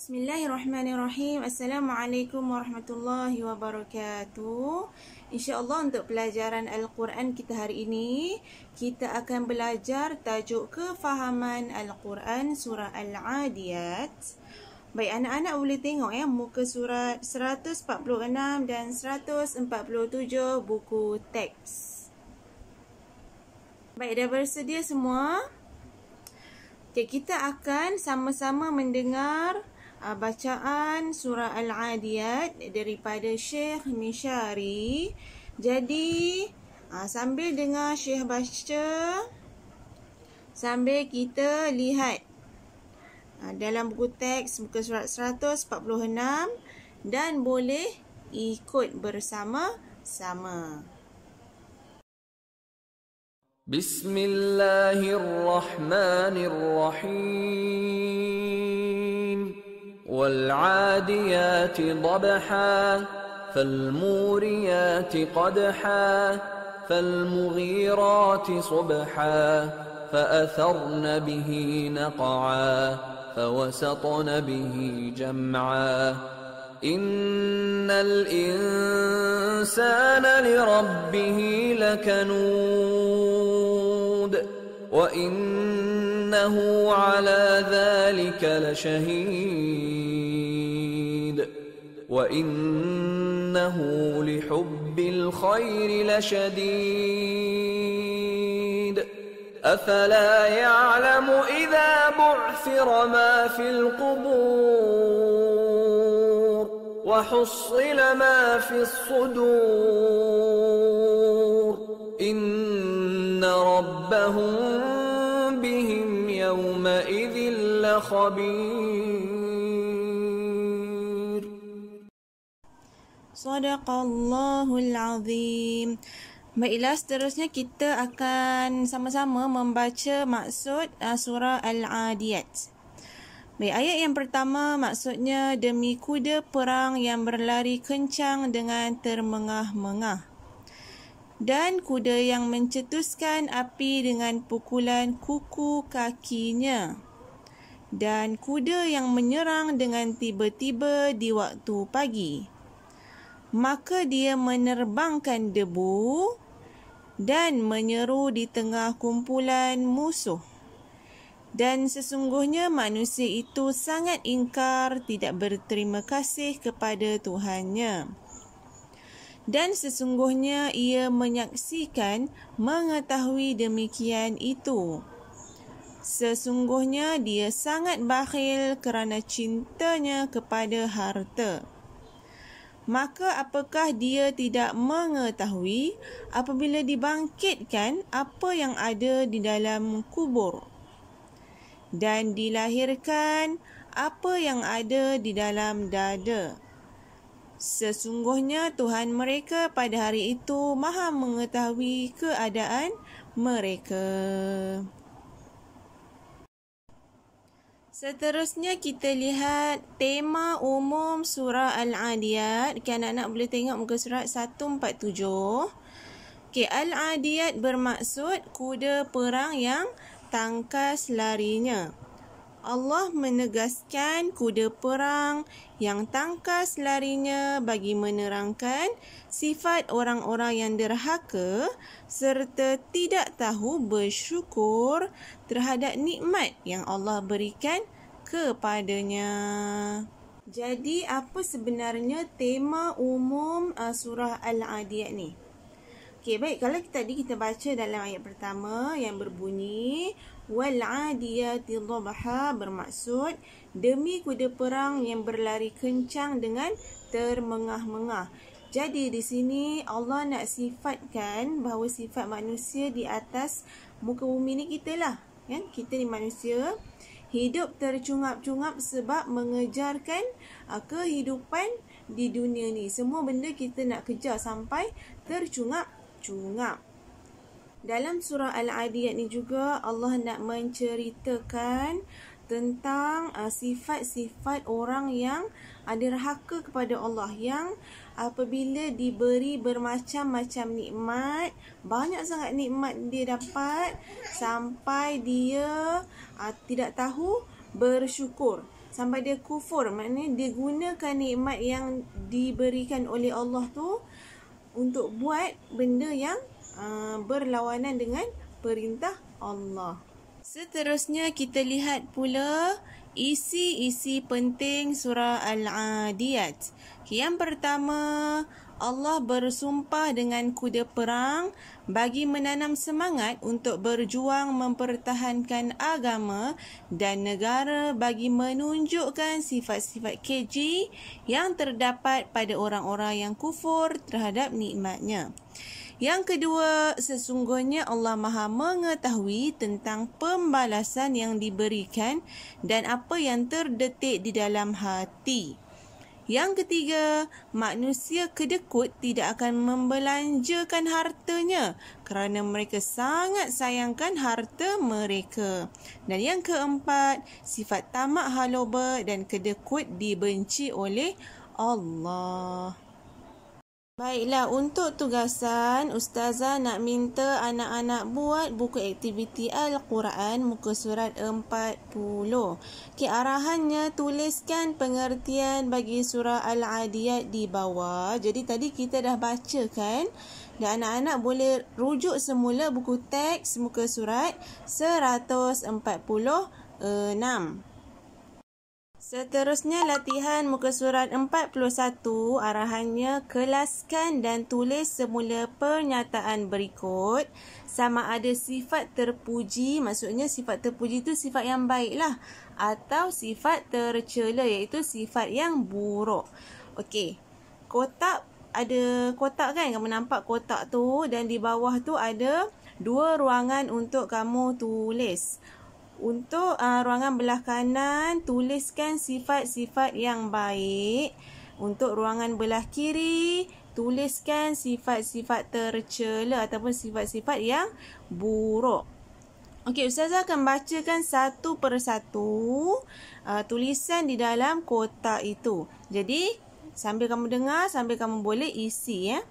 Bismillahirrahmanirrahim. Assalamualaikum warahmatullahi wabarakatuh. InsyaAllah untuk pelajaran Al-Quran kita hari ini, kita akan belajar tajuk kefahaman Al-Quran surah Al-Adiyat. Baik, anak-anak boleh tengok muka surat 146 dan 147 buku teks. Baik, dah bersedia semua? Okay, kita akan sama-sama mendengar bacaan surah Al-Adiyat daripada Syekh Mishari. Jadi sambil dengar Syekh baca, sambil kita lihat dalam buku teks muka surat 146 dan boleh ikut bersama-sama. Bismillahirrahmanirrahim. والعاديات ضبحا فالموريات قدحا فالمغيرات صبحا فأثرن به نقعا فوسطن به جمعا إن الإنسان لربه لكنود وإنه على ذلك لشهيد وإنه لحب الخير لشديد أفلا يعلم إذا بعثر ما في القبور وحصل ما في الصدور إن ربهم بهم يومئذ لخبير. Sadaqallahul azim. Baiklah, seterusnya kita akan sama-sama membaca maksud surah Al-Adiyat. Baik, ayat yang pertama maksudnya, demi kuda perang yang berlari kencang dengan termengah-mengah, dan kuda yang mencetuskan api dengan pukulan kuku kakinya, dan kuda yang menyerang dengan tiba-tiba di waktu pagi. Maka dia menerbangkan debu dan menyeru di tengah kumpulan musuh. Dan sesungguhnya manusia itu sangat ingkar, tidak berterima kasih kepada Tuhannya. Dan sesungguhnya ia menyaksikan, mengetahui demikian itu. Sesungguhnya dia sangat bakhil kerana cintanya kepada harta. Maka apakah dia tidak mengetahui apabila dibangkitkan apa yang ada di dalam kubur, dan dilahirkan apa yang ada di dalam dada? Sesungguhnya Tuhan mereka pada hari itu maha mengetahui keadaan mereka. Seterusnya kita lihat tema umum surah Al-Adiyat. Anak-anak boleh tengok muka surat 147. Okay, Al-Adiyat bermaksud kuda perang yang tangkas larinya. Allah menegaskan kuda perang yang tangkas larinya bagi menerangkan sifat orang-orang yang derhaka serta tidak tahu bersyukur terhadap nikmat yang Allah berikan kepadanya. Jadi apa sebenarnya tema umum surah Al-Adiyat ni? Okey, baik, kalau tadi kita baca dalam ayat pertama yang berbunyi wal-adiyati dhabha, bermaksud demi kuda perang yang berlari kencang dengan termengah-mengah. Jadi di sini Allah nak sifatkan bahawa sifat manusia di atas muka bumi ni kita lah, kan? Kita ni manusia hidup tercungap-cungap sebab mengejarkan kehidupan di dunia ni. Semua benda kita nak kejar sampai tercungap-cungap. Dalam surah Al-Adiyat ni juga Allah nak menceritakan tentang sifat-sifat orang yang derhaka kepada Allah, yang apabila diberi bermacam-macam nikmat, banyak sangat nikmat dia dapat, sampai dia tidak tahu bersyukur. sampai dia kufur, maknanya dia gunakan nikmat yang diberikan oleh Allah tu untuk buat benda yang berlawanan dengan perintah Allah. Seterusnya kita lihat pula isi-isi penting surah Al-Adiyat. Yang pertama, Allah bersumpah dengan kuda perang bagi menanam semangat untuk berjuang mempertahankan agama dan negara, bagi menunjukkan sifat-sifat keji yang terdapat pada orang-orang yang kufur terhadap nikmatnya. Yang kedua, sesungguhnya Allah Maha mengetahui tentang pembalasan yang diberikan dan apa yang terdetik di dalam hati. Yang ketiga, manusia kedekut tidak akan membelanjakan hartanya kerana mereka sangat sayangkan harta mereka. Dan yang keempat, sifat tamak, haloba dan kedekut dibenci oleh Allah. Baiklah, untuk tugasan, Ustazah nak minta anak-anak buat buku aktiviti Al-Quran muka surat 40. Arahannya, tuliskan pengertian bagi surah Al-Adiyat di bawah. Jadi tadi kita dah baca kan? Dan anak-anak boleh rujuk semula buku teks muka surat 146. Seterusnya, latihan muka surat 41, arahannya kelaskan dan tulis semula pernyataan berikut. Sama ada sifat terpuji, maksudnya sifat terpuji itu sifat yang baik lah, atau sifat tercela iaitu sifat yang buruk. Okey, kotak ada kotak kan, kamu nampak kotak tu, dan di bawah tu ada 2 ruangan untuk kamu tulis. Untuk ruangan belah kanan, tuliskan sifat-sifat yang baik. Untuk ruangan belah kiri, tuliskan sifat-sifat tercela ataupun sifat-sifat yang buruk. Okey, Ustazah akan bacakan satu persatu tulisan di dalam kotak itu. Jadi, sambil kamu dengar, sambil kamu boleh isi ya.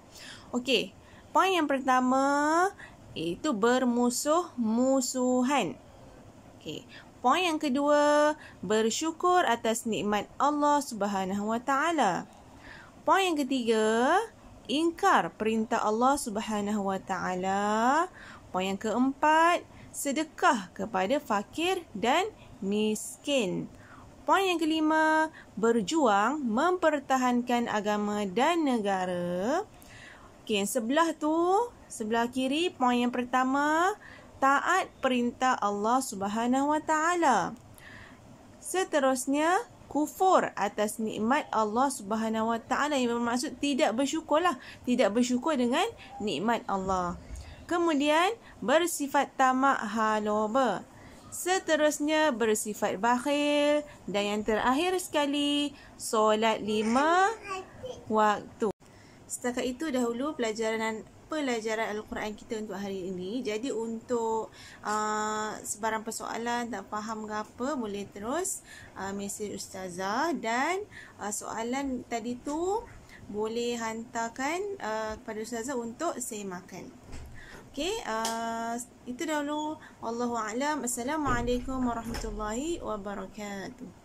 Okey, poin yang pertama iaitu bermusuh-musuhan. Okay. Poin yang kedua, bersyukur atas nikmat Allah Subhanahu Wa Taala. Poin yang ketiga, ingkar perintah Allah Subhanahu Wa Taala. Poin yang keempat, sedekah kepada fakir dan miskin. Poin yang kelima, berjuang mempertahankan agama dan negara. Okay, yang sebelah tu, sebelah kiri, poin yang pertama, taat perintah Allah Subhanahu Wa Taala. Seterusnya, kufur atas nikmat Allah Subhanahu Wa Taala, yang bermaksud tidak bersyukurlah, tidak bersyukur dengan nikmat Allah. Kemudian, bersifat tamak, haloba. Seterusnya, bersifat bakhil. Dan yang terakhir sekali, solat 5 waktu. Setakat itu dahulu pelajaran Al-Quran kita untuk hari ini. Jadi untuk sebarang persoalan, tak faham ke apa, boleh terus mesej Ustazah. Dan soalan tadi tu boleh hantarkan kepada Ustazah untuk semakan. Okey, itu dahulu. Wallahu a'lam. Assalamualaikum warahmatullahi wabarakatuh.